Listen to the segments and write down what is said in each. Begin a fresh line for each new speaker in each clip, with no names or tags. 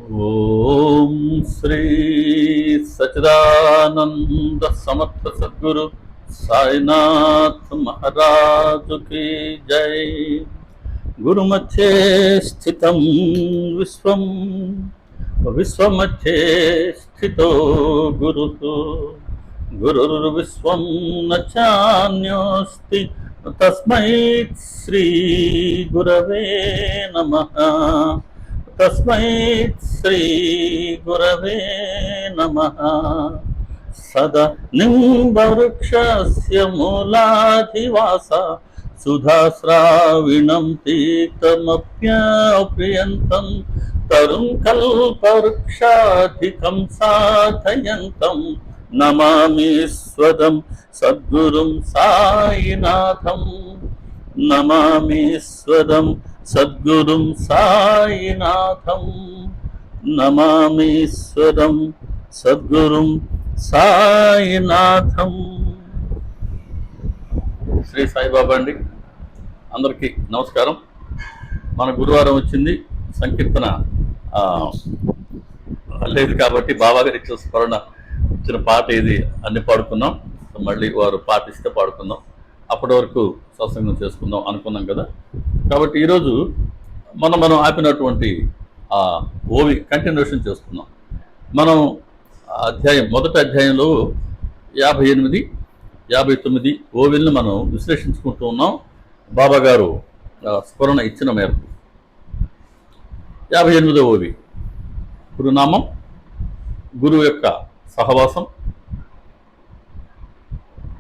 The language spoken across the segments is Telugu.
ओम श्री सच्चिदानंद समर्थ सद्गुरु साईनाथ महाराज की जय। गुरुमध्ये स्थितं विश्वं विश्वमध्ये स्थितो गुरुः गुरुर्विश्वं न चान्योस्ति तस्मै श्री गुरवे नमः। तस्मै श्री गुरवे नमः। सदा निम्बवृक्षस्य मूलाधिवास सुधास्राविणं तीर्थमप्यप्रियन्तं तरुं कल्पवृक्षाधिकं साधयन्तं नमामि स्वदं सद्गुरुं साईनाथं। नमामि स्वदं सद्गुरुं साईनाथं। नमामि स्वदं सद्गुरुं సాయినాథం। శ్రీ సాయిబాబా అండి, అందరికీ నమస్కారం. మన గురువారం వచ్చింది, సంకీర్తన లేదు కాబట్టి బాబా గారి ఇచ్చిన స్మరణ ఇచ్చిన పాట ఇది అన్ని పాడుకున్నాం. మళ్ళీ వారు పాట ఇస్తే పాడుకుందాం, అప్పటి వరకు సత్సంగం చేసుకుందాం అనుకున్నాం కదా. కాబట్టి ఈరోజు మనం ఆపినటువంటి ఓవి కంటిన్యూషన్ చేసుకుందాం. మనం మొదటి అధ్యాయంలో 58, 59 ఓవిల్ని మనం విశ్లేషించుకుంటూ ఉన్నాం. బాబా గారు స్మరణ ఇచ్చిన మేరకు 58వ ఓవి గురునామం, గురువు యొక్క సహవాసం,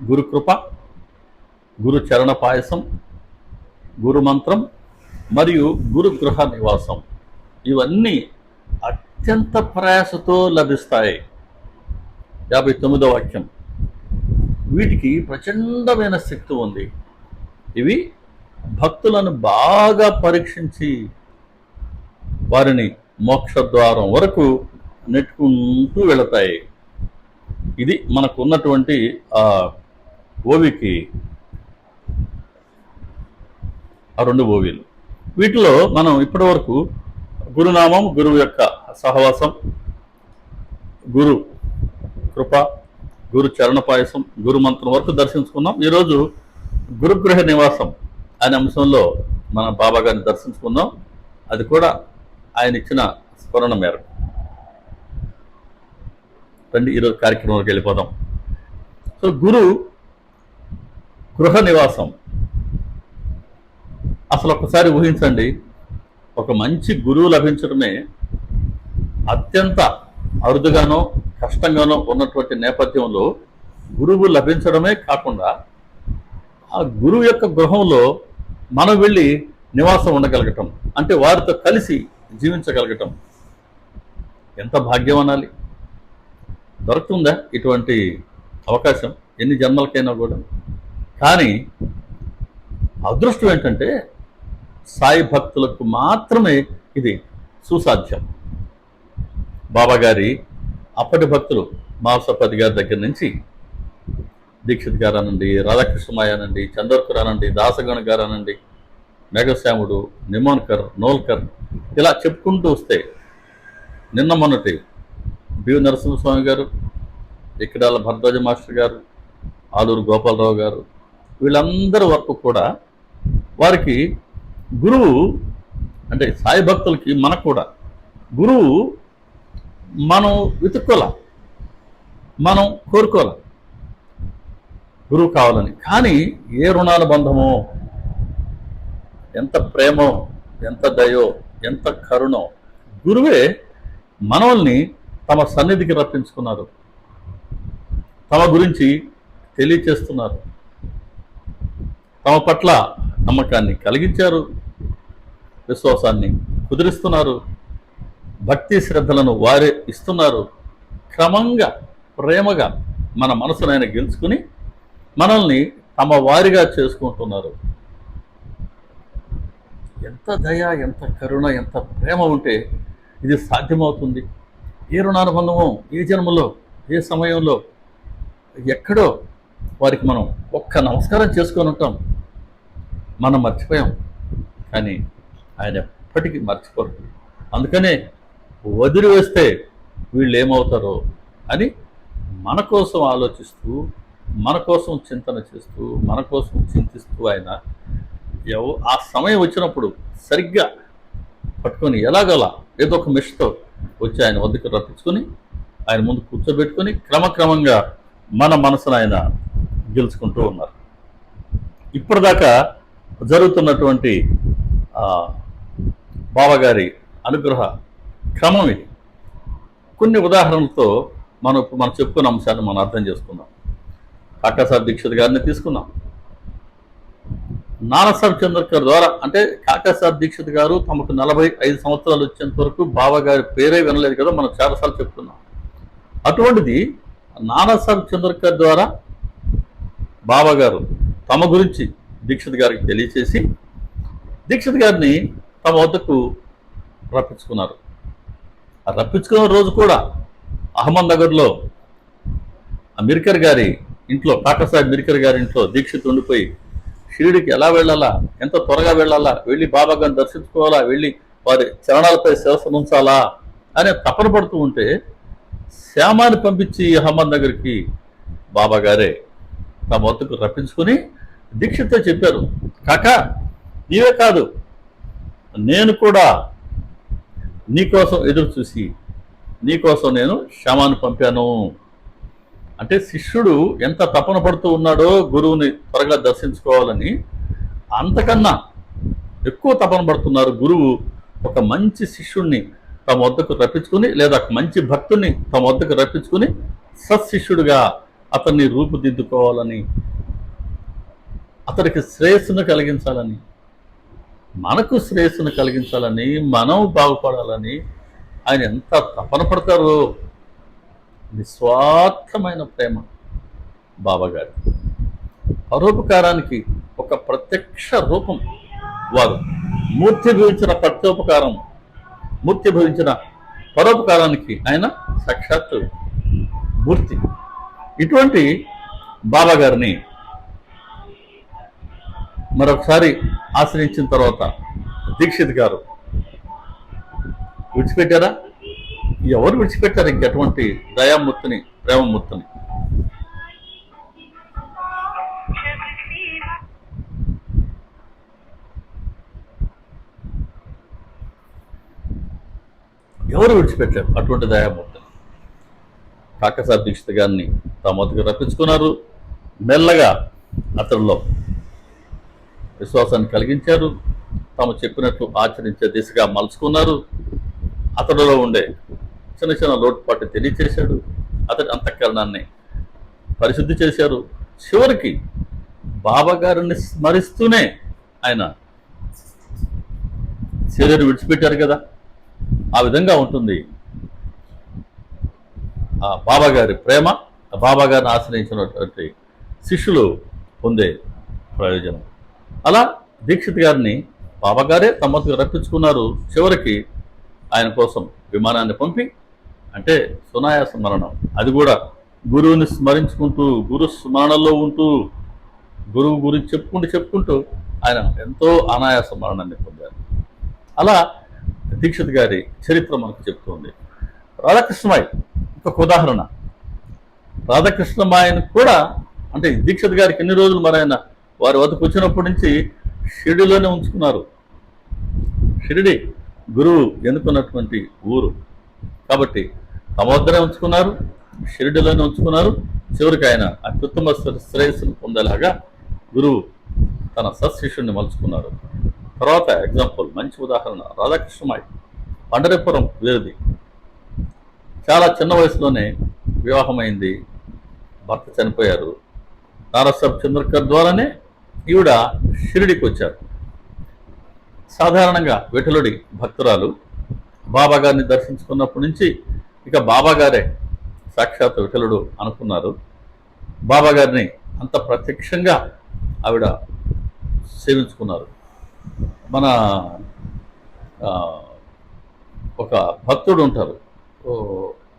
గురుకృప, గురు చరణ పాయసం, గురు మంత్రం మరియు గురుగృహ నివాసం. ఇవన్నీ అత్యంత ప్రయాసతో లభిస్తాయి. 59వ వాక్యం. వీటికి ప్రచండమైన శక్తి ఉంది. ఇవి భక్తులను బాగా పరీక్షించి వారిని మోక్షద్వారం వరకు నెట్టుకుంటూ వెళతాయి. ఇది మనకు ఉన్నటువంటి ఓవికి ఆ 2 ఓవిలు. వీటిలో మనం ఇప్పటి వరకు గురునామం, గురువు యొక్క సహవాసం, గురు కృప, గురు చరణ పాయసం, గురు మంత్రం వరకు దర్శించుకున్నాం. ఈరోజు గురుగృహ నివాసం అనే అంశంలో మన బాబా గారిని దర్శించుకుందాం. అది కూడా ఆయన ఇచ్చిన స్మరణ మేరకు. రండి ఈరోజు కార్యక్రమంలోకి వెళ్ళిపోదాం. సో గురు గృహ నివాసం అసలు ఒక్కసారి ఊహించండి. ఒక మంచి గురువు లభించడమే అత్యంత అరుదుగానో కష్టంగానో ఉన్నటువంటి నేపథ్యంలో గురువు లభించడమే కాకుండా ఆ గురువు యొక్క గృహంలో మనం వెళ్ళి నివాసం ఉండగలగటం, అంటే వారితో కలిసి జీవించగలగటం ఎంత భాగ్యం అనాలి. దొరుకుతుందా ఇటువంటి అవకాశం ఎన్ని జన్మలకైనా కూడా? కానీ అదృష్టం ఏంటంటే సాయి భక్తులకు మాత్రమే ఇది సుసాధ్యం. బాబా గారి అప్పటి భక్తులు మాసపతి గారి దగ్గర నుంచి దీక్షిత్ గారు అనండి, రాధాకృష్ణమాయ అనండి, చందర్కర్ అనండి, దాసగణ గారు అనండి, మేఘశ్యాముడు, నిమోన్కర్, నోల్కర్, ఇలా చెప్పుకుంటూ వస్తే నిన్న మొన్నటి బివి నరసింహస్వామి గారు, ఇక్కడాల భరద్వాజ మాస్టర్ గారు, ఆలూరు గోపాలరావు గారు, వీళ్ళందరి వరకు కూడా వారికి గురువు అంటే సాయి భక్తులకి మనకు కూడా గురువు మనం వెతుక్కోల, మనం కోరుకోల గురువు కావాలని. కానీ ఏ రుణానుబంధమో, ఎంత ప్రేమో, ఎంత దయో, ఎంత కరుణో, గురువే మనల్ని తమ సన్నిధికి రప్పించుకున్నారు, తమ గురించి తెలియచేస్తున్నారు, తమ పట్ల నమ్మకాన్ని కలిగించారు, విశ్వాసాన్ని కుదిరిస్తున్నారు, భక్తి శ్రద్ధలను వారే ఇస్తున్నారు. క్రమంగా ప్రేమగా మన మనసునైనా గెలుచుకుని మనల్ని తమ వారిగా చేసుకుంటున్నారు. ఎంత దయ, ఎంత కరుణ, ఎంత ప్రేమ ఉంటే ఇది సాధ్యమవుతుంది. ఏ రుణానుబంధమో, ఏ జన్మలో, ఏ సమయంలో, ఎక్కడో వారికి మనం ఒక్క నమస్కారం చేసుకొని ఉంటాం. మనం మర్చిపోయాం, కానీ ఆయన ఎప్పటికీ మర్చిపోరు. అందుకనే వదిలివేస్తే వీళ్ళు ఏమవుతారో అని మన కోసం ఆలోచిస్తూ, మన కోసం చింతన చేస్తూ, మన కోసం చింతిస్తూ ఆయన ఆ సమయం వచ్చినప్పుడు సరిగ్గా పట్టుకొని ఎలాగలా ఏదో ఒక మిషతో వచ్చి ఆయన వద్దకు రప్పించుకొని ఆయన ముందు కూర్చోబెట్టుకొని క్రమక్రమంగా మన మనసును ఆయన గెలుచుకుంటూ ఉన్నారు. ఇప్పటిదాకా జరుగుతున్నటువంటి బావగారి అనుగ్రహ క్రమం ఇది. కొన్ని ఉదాహరణలతో మనం చెప్పుకున్న అంశాన్ని మనం అర్థం చేసుకుందాం. కాకాసాహెబ్ దీక్షిత్ గారిని తీసుకున్నాం. నానాసాహెబ్ చంద్రకర్ ద్వారా, అంటే కాకాసాహెబ్ దీక్షిత్ గారు తమకు 45 సంవత్సరాలు వచ్చేంత వరకు బావగారి పేరే వినలేదు కదా, మనం చాలాసార్లు చెప్తున్నాం. అటువంటిది నానాసాహెబ్ చంద్రకర్ ద్వారా బావగారు తమ గురించి దీక్షిత్ గారికి తెలియచేసి దీక్షిత్ గారిని తమ వద్దకు రప్పించుకున్నారు. ఆ రప్పించుకున్న రోజు కూడా అహ్మద్నగర్లో మిర్కర్ గారి ఇంట్లో, కాకాసాహెబ్ మిర్కర్ గారి ఇంట్లో దీక్షిత్ ఉండిపోయి షిరిడికి ఎలా వెళ్ళాలా, ఎంత త్వరగా వెళ్ళాలా, వెళ్ళి బాబా గారిని దర్శించుకోవాలా, వెళ్ళి వారి చరణాలపై శిరస్సు ఉంచాలా అనే తపన పడుతూ ఉంటే శ్యామాని పంపించి అహ్మద్నగర్కి బాబా గారే తమ వద్దకు రప్పించుకుని దీక్షిత్తో చెప్పారు, కాకా నీవే కాదు, నేను కూడా నీకోసం ఎదురు చూసి నీకోసం నేను శ్యామాను పంపాను. అంటే శిష్యుడు ఎంత తపన పడుతూ ఉన్నాడో గురువుని త్వరగా దర్శించుకోవాలని, అంతకన్నా ఎక్కువ తపన పడుతున్నారు గురువు ఒక మంచి శిష్యుడిని తమ వద్దకు రప్పించుకుని, లేదా మంచి భక్తుడిని తమ వద్దకు రప్పించుకుని సత్శిష్యుడిగా అతన్ని రూపుదిద్దుకోవాలని, అతడికి శ్రేయస్సును కలిగించాలని, మనకు శ్రేయస్సును కలిగించాలని, మనం బాగుపడాలని ఆయన ఎంత తపన పడతారో. నిస్వార్థమైన ప్రేమ బాబాగారి. పరోపకారానికి ఒక ప్రత్యక్ష రూపం వారు. మూర్తి భవించిన ప్రత్యోపకారం, మూర్తి భవించిన పరోపకారానికి ఆయన సాక్షాత్తు మూర్తి. ఇటువంటి బాబాగారిని మరొకసారి ఆశ్రయించిన తర్వాత దీక్షిత్ గారు విడిచిపెట్టారా? ఎవరు విడిచిపెట్టారు ఇంకెటువంటి దయామూర్తిని, ప్రేమమూర్తిని? ఎవరు విడిచిపెట్టారు అటువంటి దయామూర్తిని? కాకాసాహెబ్ దీక్షిత్ గారిని తమ వద్దకు రప్పించుకున్నారు. మెల్లగా అతడిలో విశ్వాసాన్ని కలిగించారు. తాము చెప్పినట్లు ఆచరించే దిశగా మలుచుకున్నారు. అతడిలో ఉండే చిన్న చిన్న లోటుపాటు తెలియచేశాడు. అతడి అంతఃకరణాన్ని పరిశుద్ధి చేశారు. చివరికి బాబాగారిని స్మరిస్తూనే ఆయన శరీరం విడిచిపెట్టారు కదా. ఆ విధంగా ఉంటుంది ఆ బాబాగారి ప్రేమ, ఆ బాబాగారిని ఆశ్రయించినటువంటి శిష్యులు పొందే ప్రయోజనం. అలా దీక్షిత్ గారిని బాబాగారే తమకు రప్పించుకున్నారు. చివరికి ఆయన కోసం విమానాన్ని పంపి, అంటే సునాయాస మరణం, అది కూడా గురువుని స్మరించుకుంటూ, గురు స్మరణలో ఉంటూ, గురువు గురించి చెప్పుకుంటూ ఆయన ఎంతో అనాయాస మరణాన్ని పొందారు. అలా దీక్షిత్ గారి చరిత్ర మనకు చెప్తుంది. రాధాకృష్ణమాయ్ ఇంకొక ఉదాహరణ. రాధాకృష్ణమాయను కూడా, అంటే దీక్షిత్ గారికి ఎన్ని రోజులు మరి ఆయన వారి వద్దకు వచ్చినప్పటి నుంచి షిరిడిలోనే ఉంచుకున్నారు. షిరిడి గురువు ఎన్నుకున్నటువంటి ఊరు కాబట్టి తమ వద్దనే ఉంచుకున్నారు, షిరిడిలోనే ఉంచుకున్నారు. చివరికి ఆయన అత్యుత్తమ శ్రేయస్సును పొందేలాగా గురువు తన సత్శిష్యుడిని మలుచుకున్నారు. తర్వాత ఎగ్జాంపుల్, మంచి ఉదాహరణ రాధాకృష్ణమాయ్. పండరీపురం వీరిది. చాలా చిన్న వయసులోనే వివాహమైంది, భర్త చనిపోయారు. నానాసాహెబ్ చంద్రకర్ ద్వారానే ఈవిడ షిరిడికి వచ్చారు. సాధారణంగా విఠలుడి భక్తురాలు. బాబాగారిని దర్శించుకున్నప్పటి నుంచి ఇక బాబాగారే సాక్షాత్ విఠలుడు అనుకున్నారు. బాబాగారిని అంత ప్రత్యక్షంగా ఆవిడ సేవించుకున్నారు. మన ఒక భక్తుడు ఉంటారు,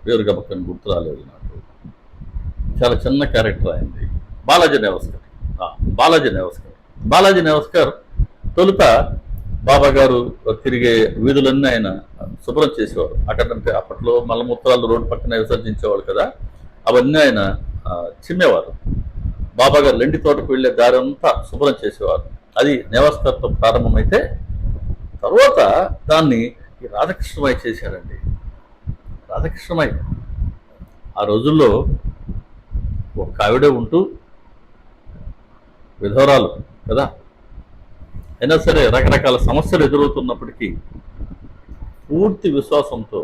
పేరుగా పక్కన గుర్తు రాలేదు నాకు, చాలా చిన్న క్యారెక్టర్ అయింది, బాలాజీ నేవస్కర్. బాలాజీ నేవస్కర్ తొలుత బాబా గారు తిరిగే వీధులన్నీ ఆయన శుభ్రం చేసేవారు. అక్కడంటే అప్పట్లో మలమూత్రాలు రోడ్డు పక్కన విసర్జించేవాళ్ళు కదా, అవన్నీ ఆయన చిమ్మేవారు. బాబా గారు లెండి తోటకు వెళ్ళే దారి అంతా శుభ్రం చేసేవారు. అది నేవస్కర్తో ప్రారంభమైతే తర్వాత దాన్ని ఈ రాధాకృష్ణమై చేశారండి. రాధాకృష్ణమై ఆ రోజుల్లో ఒక ఆవిడే ఉంటూ విధవరాలు కదా, అయినా సరే రకరకాల సమస్యలు ఎదురవుతున్నప్పటికీ పూర్తి విశ్వాసంతో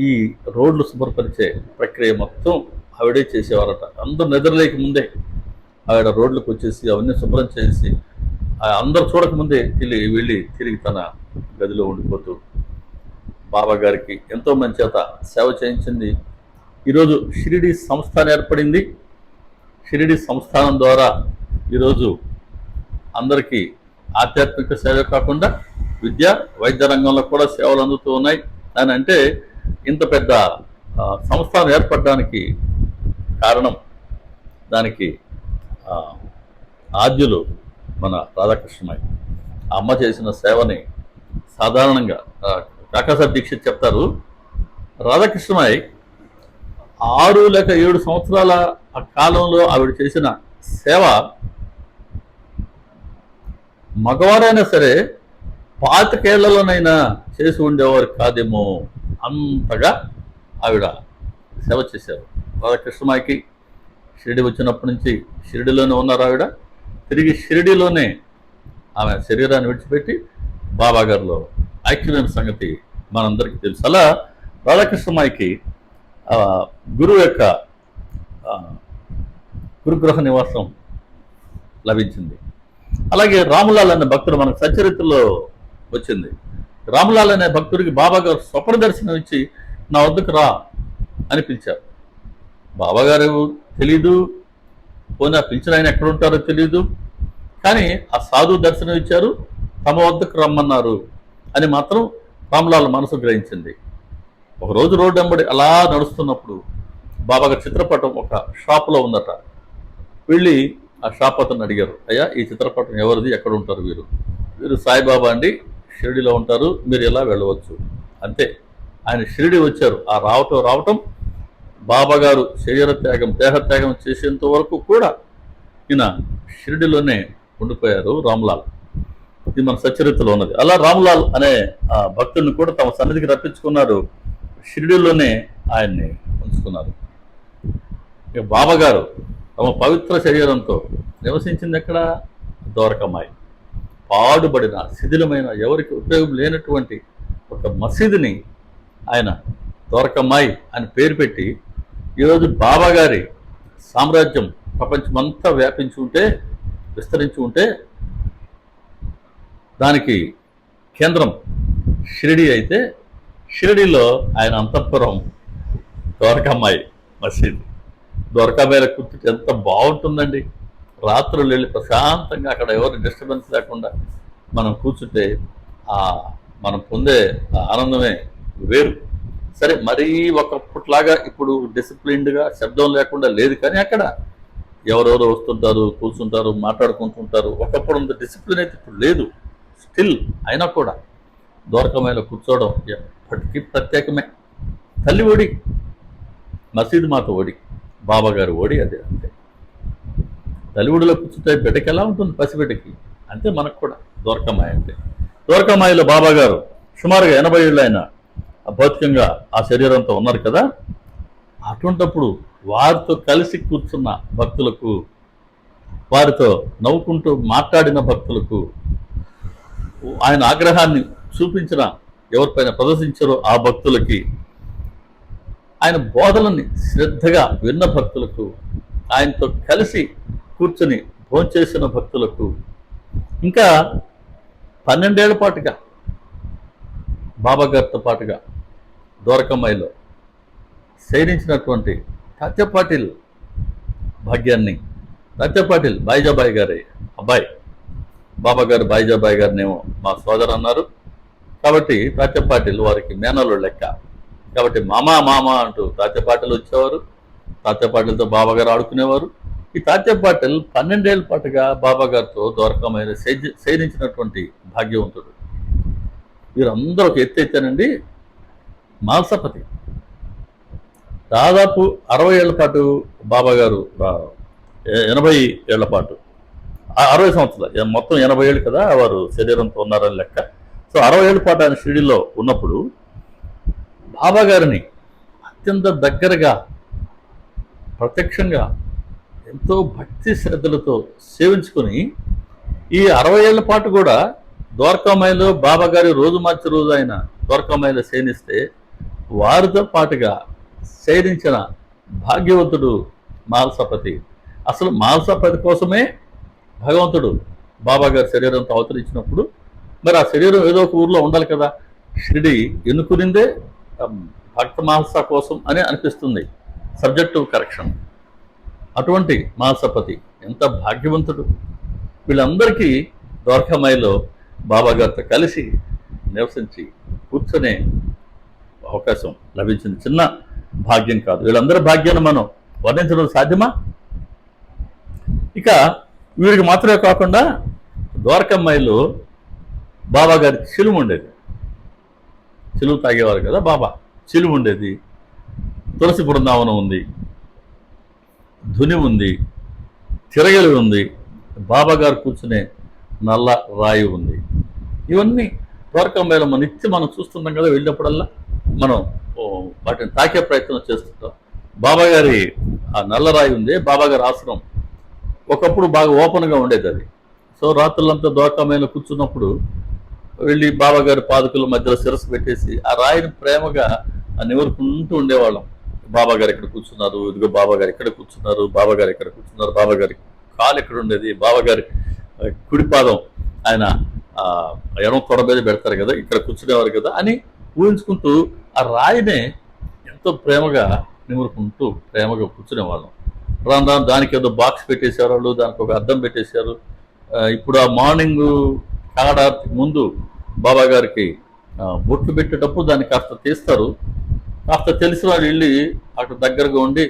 ఈ రోడ్లు శుభ్రపరిచే ప్రక్రియ మొత్తం ఆవిడే చేసేవారట. అందరూ నిద్రలేక ముందే ఆవిడ రోడ్లకు వచ్చేసి అవన్నీ శుభ్రం చేసి అందరు చూడకముందే వెళ్ళి తిరిగి తన గదిలో ఉండిపోతూ బాబా గారికి ఎంతో మంది చేత సేవ చేయించింది. ఈరోజు షిరిడి సంస్థానం ఏర్పడింది. షిరిడి సంస్థానం ద్వారా ఈరోజు అందరికీ ఆధ్యాత్మిక సేవ కాకుండా విద్య వైద్య రంగంలో కూడా సేవలు అందుతూ ఉన్నాయి. అని అంటే ఇంత పెద్ద సంస్థానం ఏర్పడడానికి కారణం, దానికి ఆద్యులు మన రాధాకృష్ణమయ్య. ఆ అమ్మ చేసిన సేవని సాధారణంగా కాకాసార్ దీక్షిత్ చెప్తారు, రాధాకృష్ణమయ్య 6 లేక 7 సంవత్సరాల ఆ కాలంలో ఆవిడ చేసిన సేవ మగవారైనా సరే 25 ఏళ్లలోనైనా చేసి ఉండేవారు కాదేమో, అంతగా ఆవిడ సేవ చేశారు. రాధాకృష్ణమయ్యకి షిరిడి వచ్చినప్పటి నుంచి షిరిడిలోనే ఉన్నారు ఆవిడ. తిరిగి షిరిడిలోనే ఆమె శరీరాన్ని విడిచిపెట్టి బాబా గారిలో ఐక్యమైన సంగతి మనందరికీ తెలుసు. అలా రాధాకృష్ణమయ్యకి గురువు యొక్క గురుగృహ నివాసం లభించింది. అలాగే రాములాల్ అనే భక్తుడు మనకు సచరిత్రలో వచ్చింది. రాములాల్ అనే భక్తుడికి బాబా గారు స్వప్న దర్శనం ఇచ్చి నా వద్దకు రా అని పిలిచారు. బాబా గారు తెలీదు, పోనీ పిలిచిన ఆయన ఎక్కడ ఉంటారో తెలీదు, కానీ ఆ సాధు దర్శనం ఇచ్చారు, తమ వద్దకు రమ్మన్నారు అని మాత్రం రాములాల్ మనసు గ్రహించింది. ఒకరోజు రోడ్డు వెంబడి అలా నడుస్తున్నప్పుడు బాబా గారి చిత్రపటం ఒక షాప్లో ఉందట. వెళ్ళి ఆ షాప్ అతను అడిగారు, అయ్యా ఈ చిత్రపటం ఎవరిది, ఎక్కడ ఉంటారు వీరు? వీరు సాయిబాబా అండి, షిరిడిలో ఉంటారు, మీరు ఎలా వెళ్ళవచ్చు. అంతే, ఆయన షిరిడి వచ్చారు. ఆ రావటం బాబా గారు శరీర త్యాగం దేహత్యాగం చేసేంత వరకు కూడా ఈయన షిరిడిలోనే ఉండిపోయారు రామ్లాల్. ఇది మన సచరిత్రలో ఉన్నది. అలా రామ్లాల్ అనే ఆ భక్తుల్ని కూడా తమ సన్నిధికి రప్పించుకున్నారు, షిరిడిలోనే ఆయన్ని ఉంచుకున్నారు. ఇక బాబా గారు తమ పవిత్ర శరీరంతో నివసించింది ఎక్కడ? ద్వారకమాయి. పాడుబడిన శిథిలమైన ఎవరికి ఉపయోగం లేనటువంటి ఒక మసీదుని ఆయన ద్వారకమాయి అని పేరు పెట్టి ఈరోజు బాబా గారి సామ్రాజ్యం ప్రపంచమంతా వ్యాపించి ఉంటే, విస్తరించి ఉంటే, దానికి కేంద్రం షిరిడి అయితే షిరిడిలో ఆయన అంతఃపురం ద్వారకమాయి మసీదు. ద్వారకామాయిలో కూర్చుంటే ఎంత బాగుంటుందండి. రాత్రులు వెళ్ళి ప్రశాంతంగా అక్కడ ఎవరు డిస్టర్బెన్స్ లేకుండా మనం కూర్చుంటే మనం పొందే ఆనందమే వేరు. సరే, మరీ ఒకప్పట్లాగా ఇప్పుడు డిసిప్లిన్డ్గా శబ్దం లేకుండా లేదు, కానీ అక్కడ ఎవరెవరు వస్తుంటారు, కూర్చుంటారు, మాట్లాడుకుంటుంటారు. ఒకప్పుడు అంత డిసిప్లిన్ అయితే ఇప్పుడు లేదు. స్టిల్ అయినా కూడా ద్వారకమాయిలో కూర్చోవడం ఎప్పటికీ ప్రత్యేకమే. తల్లి ఒడి, మసీదు మాత ఒడి, బాబా గారి ఒడి అదే. అంతే, తల్లి ఒడిలో కూర్చుంటే బిడ్డకి ఎలా ఉంటుంది, పసిబిడ్డకి అంతే మనకు కూడా ద్వారకమాయి అంటే. ద్వారకమాయిలో బాబా గారు సుమారుగా 80 ఏళ్ళు ఆయన భౌతికంగా ఆ శరీరంతో ఉన్నారు కదా. అటువంటప్పుడు వారితో కలిసి కూర్చున్న భక్తులకు, వారితో నవ్వుకుంటూ మాట్లాడిన భక్తులకు, ఆయన ఆగ్రహాన్ని చూపించిన ఎవరిపైన ప్రదర్శించారో ఆ భక్తులకి, ఆయన బోధనని శ్రద్ధగా విన్న భక్తులకు, ఆయనతో కలిసి కూర్చొని భోంచేసిన భక్తులకు, ఇంకా 12 ఏళ్ల పాటుగా బాబా గారితో పాటుగా ద్వారకమాయిలో శయనించినటువంటి తాత్య పాటిల్ భాగ్యాన్ని, తాత్య పాటిల్ బాయిజాబాయి గారి అబ్బాయి, బాబా గారు బాయిజాబాయి గారినేమో మా సోదరు అన్నారు కాబట్టి తాత్య పాటిల్ వారికి మేనలు లెక్క. కాబట్టి మామా మామా అంటూ తాత్య పాటిల్ వచ్చేవారు, తాత్య పాటిల్తో బాబా గారు ఆడుకునేవారు. ఈ తాత్య పాటిల్ 12 ఏళ్ల పాటుగా బాబా గారితో ద్వారకమాయిలో శయనించినటువంటి భాగ్యవంతుడు. వీరందరూ ఒక ఎత్తు అయితేనండి. మాల్సపతి దాదాపు 60 ఏళ్ల పాటు బాబా గారు 80 ఏళ్ల పాటు 60 సంవత్సరాలు మొత్తం 80 ఏళ్ళు కదా వారు శరీరంతో ఉన్నారని లెక్క. సో 60 ఏళ్ల పాటు ఆయన షిరిడీలో ఉన్నప్పుడు బాబా గారిని అత్యంత దగ్గరగా ప్రత్యక్షంగా ఎంతో భక్తి శ్రద్ధలతో సేవించుకొని ఈ 60 ఏళ్ల పాటు కూడా ద్వారకామాయిలో బాబా గారి రోజు మార్చి రోజు ఆయన ద్వారకామాయిలో శయనిస్తే వారితో పాటుగా శయనించిన భాగ్యవంతుడు మాల్సపతి. అసలు మాల్సపతి కోసమే భగవంతుడు బాబా గారి శరీరంతో అవతరించినప్పుడు మరి ఆ శరీరం ఏదో ఒక ఊర్లో ఉండాలి కదా. షిరిడి ఎన్నుకునిందే భక్త మాల్స కోసం అని అనిపిస్తుంది, సబ్జెక్టివ్ కరెక్షన్. అటువంటి మాల్సపతి ఎంత భాగ్యవంతుడు. వీళ్ళందరికీ ద్వారకామాయిలో బాబా గారితో కలిసి నివసించి కూర్చొనే అవకాశం లభించింది. చిన్న భాగ్యం కాదు. వీళ్ళందరి భాగ్యాన్ని మనం వర్ణించడం సాధ్యమా? ఇక వీరికి మాత్రమే కాకుండా ద్వారకామాయిలో బాబా గారి చిలుము ఉండేది. చిలుము తాగేవారు కదా బాబా, చిలుము ఉండేది. తులసి బృందావనం ఉంది, ధుని ఉంది, తిరగలి ఉంది, బాబా గారు కూర్చునే నల్ల రాయి ఉంది. ఇవన్నీ ద్వారకామాయిలో నిత్యం మనం చూస్తుంటాం కదా. వెళ్ళినప్పుడల్లా మనం వాటిని తాకే ప్రయత్నం చేస్తుంటాం. బాబా గారి ఆ నల్లరాయి ఉంది, బాబా గారి ఆశ్రమం ఒకప్పుడు బాగా ఓపెన్గా ఉండేది అది. సో రాత్రులంతా ద్వారకామాయిలో కూర్చున్నప్పుడు వెళ్ళి బాబా గారి పాదుకుల మధ్యలో శిరస్సు పెట్టేసి ఆ రాయిని ప్రేమగా నివరుకుంటూ ఉండేవాళ్ళం. బాబా గారు ఎక్కడ కూర్చున్నారు, ఇదిగో బాబా గారు ఎక్కడ కూర్చున్నారు, బాబా గారు ఎక్కడ కూర్చున్నారు, బాబా గారి కాలు ఎక్కడ ఉండేది, బాబా గారి కుడి పాదం ఆయన ఎడమ తొడ మీద పెడతారు కదా, ఇక్కడ కూర్చునేవారు కదా అని ఊహించుకుంటూ ఆ రాయినే ఎంతో ప్రేమగా నిమురుకుంటూ ప్రేమగా కూర్చునేవాళ్ళం. రాను రాను దానికి ఏదో బాక్స్ పెట్టేశారు వాళ్ళు, దానికి ఒక అద్దం పెట్టేశారు. ఇప్పుడు ఆ మార్నింగ్ కాడార్తి ముందు బాబా గారికి బొట్లు పెట్టేటప్పుడు దాన్ని కాస్త తీస్తారు. కాస్త తెలిసిన వాళ్ళు వెళ్ళి అక్కడ దగ్గరగా ఉండి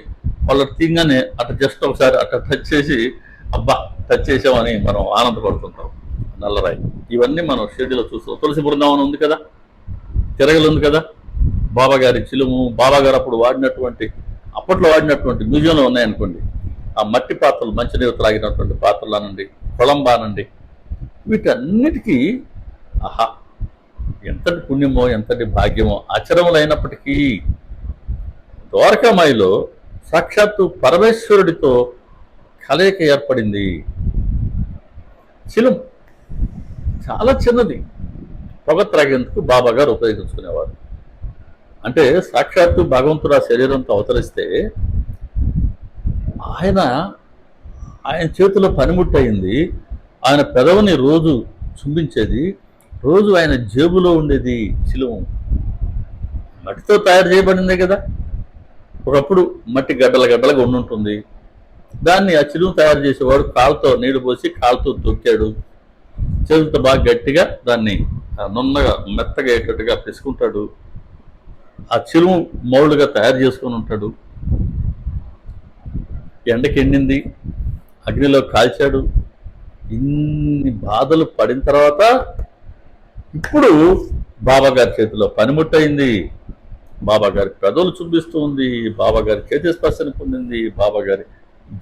వాళ్ళ తీగానే అట్లా జస్ట్ ఒకసారి అట్లా టచ్ చేసి అబ్బా టచ్ చేసామని మనం ఆనందపడుతుంటాం. నల్లరాయి ఇవన్నీ మనం షిరిడీలో చూస్తాం. తులసి బృందావనం ఉంది కదా, తిరగలు ఉంది కదా, బాబా గారి చిలుము, బాబా గారు అప్పుడు అప్పట్లో వాడినటువంటి మ్యూజియంలో ఉన్నాయనుకోండి. ఆ మట్టి పాత్రలు, మంచినీరు త్రాగినటువంటి పాత్రలు అనండి, కొలంబా అనండి, వీటన్నిటికీ ఆహా ఎంతటి పుణ్యమో ఎంతటి భాగ్యమో. ఆచరణలైనప్పటికీ ద్వారకామాయిలో సాక్షాత్తు పరమేశ్వరుడితో కలయిక ఏర్పడింది. చిలుం చాలా చిన్నది, పొగ త్రాగేందుకు బాబా గారు ఉపయోగించుకునేవారు. అంటే సాక్షాత్తు భగవంతుడు ఆ శరీరంతో అవతరిస్తే ఆయన చేతిలో పనిముట్టయింది. ఆయన పెదవిని రోజు చుంబించేది, రోజు ఆయన జేబులో ఉండేది చిలుము. మట్టితో తయారు చేయబడిందే కదా. ఒకప్పుడు మట్టి గడ్డలుగా ఉండుంటుంది. దాన్ని ఆ చిలుము తయారు చేసేవాడు కాలుతో నీళ్లు పోసి కాలుతో తొక్కాడు, చేతులతో బాగా గట్టిగా దాన్ని నున్నగా మెత్తగా అయ్యేటట్టుగా పిసుకుంటాడు. ఆ చిలుము మౌల్డ్గా తయారు చేసుకొని ఉంటాడు. ఎండకి ఎండింది, అగ్నిలో కాల్చాడు. ఇన్ని బాధలు పడిన తర్వాత ఇప్పుడు బాబా గారి చేతిలో పనిముట్టయింది. బాబా గారి పెదవులు చూపిస్తూ ఉంది, బాబా గారి చేతి స్పర్శను పొందింది, బాబా గారి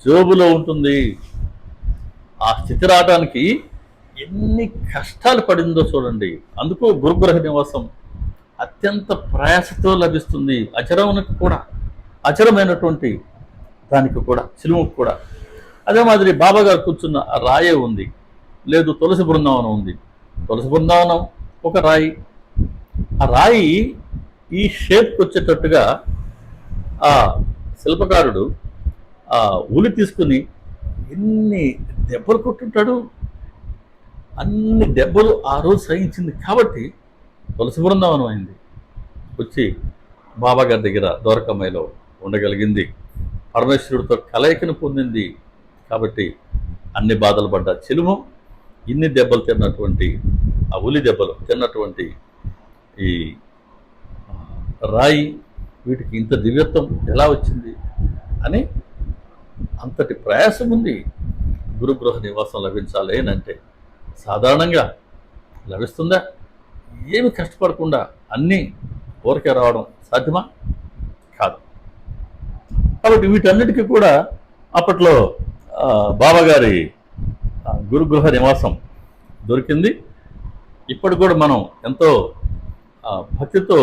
జోబులో ఉంటుంది. ఆ స్థితి రావడానికి ఎన్ని కష్టాలు పడిందో చూడండి. అందుకు గురుగ్రహ నివాసం అత్యంత ప్రయాసతో లభిస్తుంది. అచరమునకు కూడా, అచరమైనటువంటి దానికి కూడా, చిలుముకు కూడా. అదే మాదిరి బాబా గారు కూర్చున్న ఆ రాయే ఉంది. లేదు తులసి బృందావనం ఉంది. తులసి బృందావనం ఒక రాయి. ఆ రాయి ఈ షేప్కి వచ్చేటట్టుగా ఆ శిల్పకారుడు ఆ ఉలి తీసుకుని ఎన్ని దెబ్బలు కొట్టుంటాడు. అన్ని దెబ్బలు ఆ రోజు సహించింది కాబట్టి తులసి బృందావనం అయింది. వచ్చి బాబా గారి దగ్గర ద్వారకామాయిలో ఉండగలిగింది. పరమేశ్వరుడితో కలయికను పొందింది. కాబట్టి అన్ని బాధలు పడ్డ చిలుము, ఇన్ని దెబ్బలు తిన్నటువంటి ఆ ఉలి దెబ్బలు తిన్నటువంటి ఈ రాయి, వీటికి ఇంత దివ్యత్వం ఎలా వచ్చింది అని అంతటి ప్రయాసం ఉంది. గురుగృహ నివాసం లభించాలి అని అంటే సాధారణంగా లభిస్తుందా? ఏమి కష్టపడకుండా అన్నీ ఊరికే రావడం సాధ్యమా? కాదు. కాబట్టి వీటన్నిటికీ కూడా అప్పట్లో బాబాగారి గురుగృహ నివాసం దొరికింది. ఇప్పటికి కూడా మనం ఎంతో భక్తితో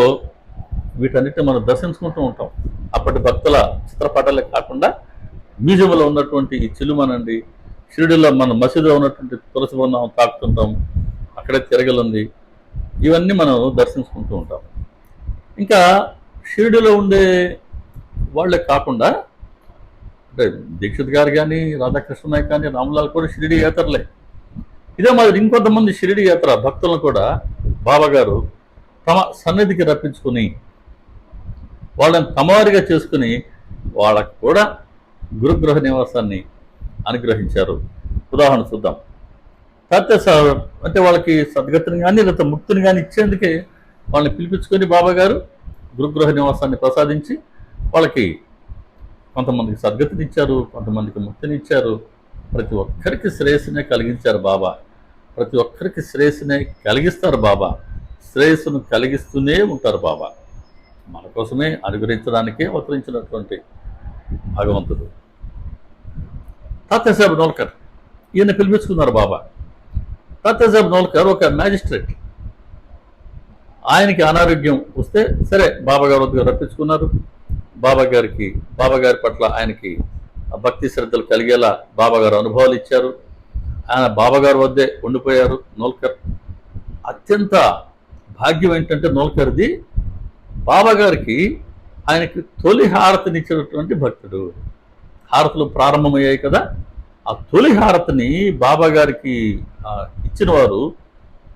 వీటన్నిటిని మనం దర్శించుకుంటూ ఉంటాం. అప్పటి భక్తుల చిత్రపటాలే కాకుండా మ్యూజియంలో ఉన్నటువంటి ఈ చిలుమనండి, షిరిడీలో మన మసీదులో ఉన్నటువంటి తులసి బృందం తాకుతుంటాం, అక్కడే తిరగలుంది, ఇవన్నీ మనం దర్శించుకుంటూ ఉంటాం. ఇంకా షిరిడీలో ఉండే వాళ్ళే కాకుండా అంటే దీక్షిత్ గారు కానీ, రాధాకృష్ణ నాయక్ కానీ, రామ్లాల్ కూడా షిరిడీ యాత్రలే. ఇదే మాదిరి ఇంకొంతమంది షిరిడీ యాత్ర భక్తులను కూడా బాబా గారు తమ సన్నిధికి రప్పించుకుని వాళ్ళని తమవారిగా చేసుకుని వాళ్ళకు కూడా గురుగృహ నివాసాన్ని అనుగ్రహించారు. ఉదాహరణ చూద్దాం. తాత్య అంటే వాళ్ళకి సద్గతిని కానీ లేదా ముక్తిని కానీ ఇచ్చేందుకే వాళ్ళని పిలిపించుకొని బాబా గారు గురుగృహ నివాసాన్ని ప్రసాదించి వాళ్ళకి కొంతమందికి సద్గతిని ఇచ్చారు, కొంతమందికి ముక్తిని ఇచ్చారు. ప్రతి ఒక్కరికి శ్రేయస్సునే కలిగించారు బాబా. ప్రతి ఒక్కరికి శ్రేయస్సునే కలిగిస్తారు బాబా. శ్రేయస్సును కలిగిస్తూనే ఉంటారు బాబా. మన కోసమే అనుగ్రహించడానికే అవతరించినటువంటి భగవంతుడు. తాత్యాసాహెబ్ నోల్కర్ ఈయన పిలిపించుకున్నారు బాబా. తాత్యాసాహెబ్ నోల్కర్ ఒక మ్యాజిస్ట్రేట్. ఆయనకి అనారోగ్యం వస్తే సరే బాబా గారి వద్దకు రప్పించుకున్నారు. బాబా గారి పట్ల ఆయనకి భక్తి శ్రద్ధలు కలిగేలా బాబా గారు అనుభవాలు ఇచ్చారు. ఆయన బాబా గారి వద్దే ఉండిపోయారు నోల్కర్. అత్యంత భాగ్యం ఏంటంటే నోల్కర్ది, బాబా గారికి ఆయనకి తొలి హారతినిచ్చినటువంటి భక్తుడు. హారతులు ప్రారంభమయ్యాయి కదా, ఆ తొలి హారతిని బాబా గారికి ఇచ్చిన వారు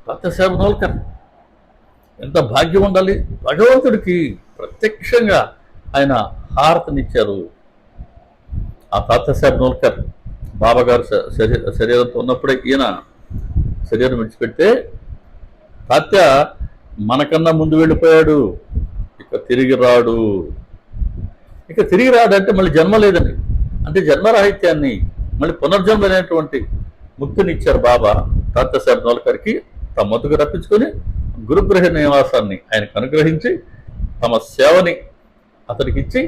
తాత్యాసాహెబ్ నోల్కర్. ఎంత భాగ్యం ఉండాలి! భగవంతుడికి ప్రత్యక్షంగా ఆయన హారతినిచ్చారు. ఆ తాత్యాసాహెబ్ నోల్కర్ బాబా గారు శరీరంతో ఉన్నప్పుడే ఈయన శరీరం విడిచిపెడితే తాత్య మనకన్నా ముందు వెళ్ళిపోయాడు, ఇక తిరిగి రాడు. ఇక తిరిగి రాడంటే మళ్ళీ జన్మ లేదని, అంటే జన్మరాహిత్యాన్ని, మళ్ళీ పునర్జన్మ అనేటువంటి ముక్తిని ఇచ్చారు బాబా తాత్యాసాహెబ్ నోల్కర్కి. తమ మొదకు రప్పించుకొని గురుగృహ నివాసాన్ని ఆయనకు అనుగ్రహించి తమ సేవని అతనికి ఇచ్చి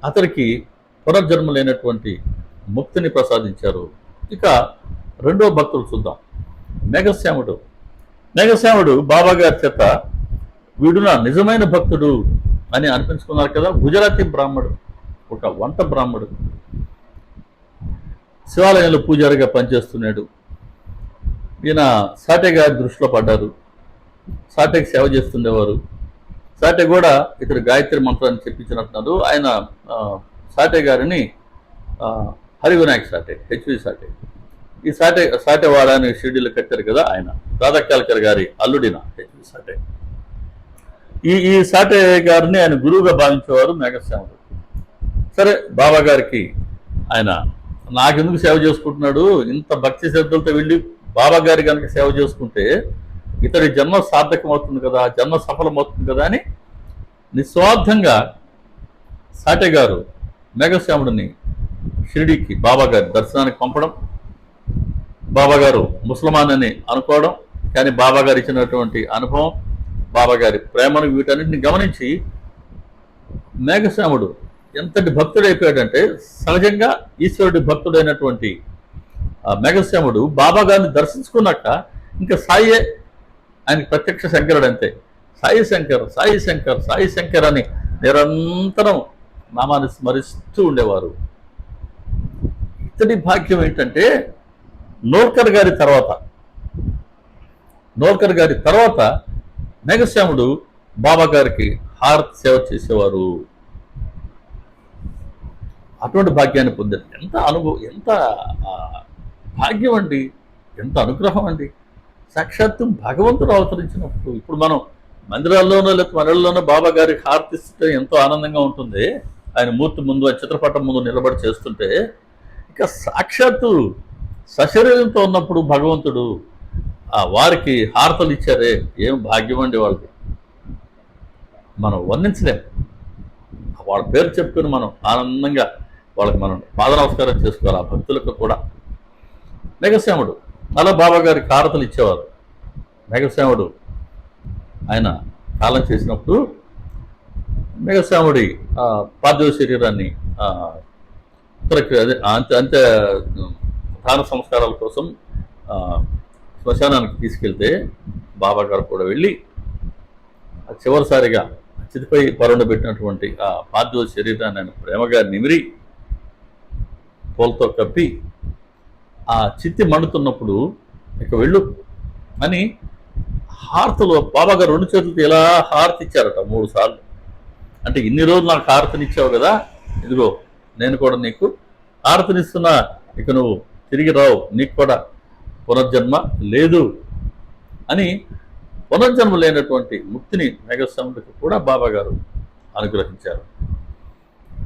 అతనికి పునర్జన్మ లేనటువంటి ముక్తిని ప్రసాదించారు. ఇక రెండో భక్తులు చూద్దాం. మేఘశ్యాముడు. మేఘశ్యాముడు బాబా గారి చేత వీడు నా నిజమైన భక్తుడు అని అనిపించుకున్నారు కదా. గుజరాతీ బ్రాహ్మడు, ఒక వంట బ్రాహ్మడు, శివాలయంలో పూజారిగా పనిచేస్తున్నాడు. ఈయన సాటే గారి దృష్టిలో పడ్డారు. సాటేకి సేవ చేస్తుండేవారు. సాటే కూడా ఇతడు గాయత్రి మంత్రాన్ని చెప్పించినట్టున్నారు. ఆయన సాటే గారిని హరివినాయక్ సాటే, హెచ్వి సాటే, ఈ సాటే వాడాన్ని షిరిడీలో కట్టారు కదా ఆయన, రాధాకాల్కర్ గారి అల్లుడిన హెచ్వి సాటే. ఈ సాటే గారిని ఆయన గురువుగా భావించేవారు మేఘశ్యాముడు. సరే బాబా గారికి ఆయన నాకెందుకు సేవ చేసుకుంటున్నాడు, ఇంత భక్తి శ్రద్ధలతో వెళ్ళి బాబా గారి కనుక సేవ చేసుకుంటే ఇతడి జన్మ సార్థకం అవుతుంది కదా, జన్మ సఫలం అవుతుంది కదా అని నిస్వార్థంగా సాటే గారు మేఘశ్యాముడిని షిరిడీకి బాబా గారి దర్శనానికి పంపడం, బాబా గారు ముసల్మాన్ అని అనుకోవడం, కానీ బాబా గారు ఇచ్చినటువంటి అనుభవం, బాబా గారి ప్రేమను, వీటన్నిటిని గమనించి మేఘశ్యాముడు ఎంతటి భక్తుడైపోయాడంటే, సహజంగా ఈశ్వరుడి భక్తుడైనటువంటి మేఘశ్యాముడు బాబా గారిని దర్శించుకున్నాక ఇంకా సాయే ఆయనకి ప్రత్యక్ష శంకరుడు. అంతే, సాయి శంకర్, సాయి శంకర్, సాయి శంకర్ అని నిరంతరం నామాన్ని స్మరిస్తూ ఉండేవారు. ఇతడి భాగ్యం ఏంటంటే నోల్కర్ గారి తర్వాత మేఘశ్యాముడు బాబా గారికి హారతి సేవ చేసేవారు. అటువంటి భాగ్యాన్ని పొందారు. ఎంత అనుభవం, ఎంత భాగ్యం అండి, ఎంత అనుగ్రహం అండి. సాక్షాత్తు భగవంతుడు అవతరించినప్పుడు ఇప్పుడు మనం మందిరాల్లోనో లేకపోతే మనల్లోనో బాబా గారికి హారతిస్తే ఎంతో ఆనందంగా ఉంటుంది. ఆయన మూర్తి ముందు, ఆ చిత్రపటం ముందు నిలబడి చేస్తుంటే, ఇక సాక్షాత్తు సశరీరంతో ఉన్నప్పుడు భగవంతుడు వారికి హారతలు ఇచ్చారే, ఏం భాగ్యం అండి వాళ్ళకి, మనం వర్ణించలేం. వాళ్ళ పేరు చెప్పుకొని మనం ఆనందంగా వాళ్ళకి మనం పాద నమస్కారం చేసుకోవాలి, ఆ భక్తులకు కూడా. మేఘశ్యాముడు అలా బాబా గారికి హారతలు ఇచ్చేవారు. మేఘశ్యాముడు ఆయన కాలం చేసినప్పుడు మేఘశ్యాముడి పార్థివ శరీరాన్ని ఉత్తరకి అదే అంత్య దాన సంస్కారాల కోసం శ్మశానానికి తీసుకెళ్తే బాబా గారు కూడా వెళ్ళి చివరిసారిగా చితిపై పరుండబెట్టినటువంటి ఆ పార్థివ శరీరాన్ని ఆయన ప్రేమగా నిమిరి పూలతో కప్పి ఆ చిత్తి మండుతున్నప్పుడు ఇక వెళ్ళు అని హారతిలో బాబా గారు 2 చేతులతో ఇలా హారతి ఇచ్చారట 3 సార్లు. అంటే ఇన్ని రోజులు నాకు హారతినిచ్చావు కదా, ఇదిగో నేను కూడా నీకు హారతినిస్తున్నా, ఇక నువ్వు తిరిగి రావు, నీకు కూడా పునర్జన్మ లేదు అని పునర్జన్మ లేనటువంటి ముక్తిని మేఘశ్యాముడికి కూడా బాబా గారు అనుగ్రహించారు.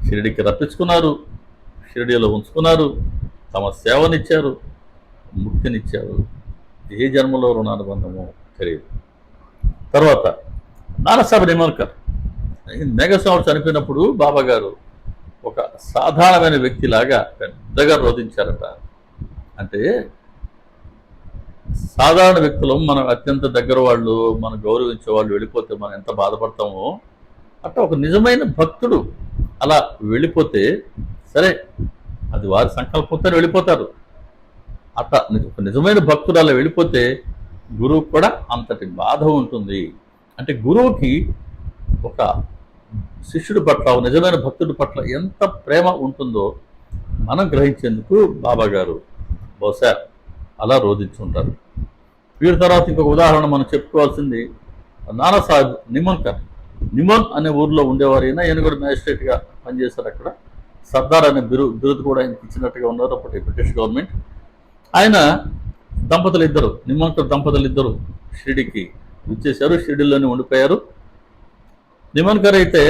షిరిడికి రప్పించుకున్నారు, షిరిడిలో ఉంచుకున్నారు, తమ సేవనిచ్చారు, ముక్తినిచ్చారు. ఏ జన్మలో రుణానుబంధమో తెలియదు. తర్వాత నానాసాహెబ్ నిమోన్కర్ మేఘశ్యాముడు చనిపోయినప్పుడు బాబా గారు ఒక సాధారణమైన వ్యక్తిలాగా పెద్దగా రోధించారట. అంటే సాధారణ వ్యక్తులం, మనం అత్యంత దగ్గర వాళ్ళు, మనం గౌరవించే వాళ్ళు వెళ్ళిపోతే మనం ఎంత బాధపడతామో, అట్లా ఒక నిజమైన భక్తుడు అలా వెళ్ళిపోతే సరే, అది వారి సంకల్పంతో వెళ్ళిపోతారు. అట్లా ఒక నిజమైన భక్తుడు అలా వెళ్ళిపోతే గురువు కూడా అంతటి బాధ ఉంటుంది. అంటే గురువుకి ఒక శిష్యుడి పట్ల, నిజమైన భక్తుడి పట్ల ఎంత ప్రేమ ఉంటుందో మనం గ్రహించేందుకు బాబా గారు బహుశా అలా రోధించుంటారు. వీరి తర్వాత ఇంకొక ఉదాహరణ మనం చెప్పుకోవాల్సింది నానాసాహెబ్ నిమోన్కర్. నిమోన్ అనే ఊర్లో ఉండేవారు. ఈయన కూడా మ్యాజిస్ట్రేట్గా పనిచేశారు అక్కడ. సర్దార్ అనే బిరుదు కూడా ఆయనకి ఇచ్చినట్టుగా ఉన్నారు అప్పటి బ్రిటిష్ గవర్నమెంట్. ఆయన నిమోన్కర్ దంపతులు ఇద్దరు షిరిడికి విచ్చేశారు, షిరిడిలోనే ఉండిపోయారు. నిమోన్కర్ అయితే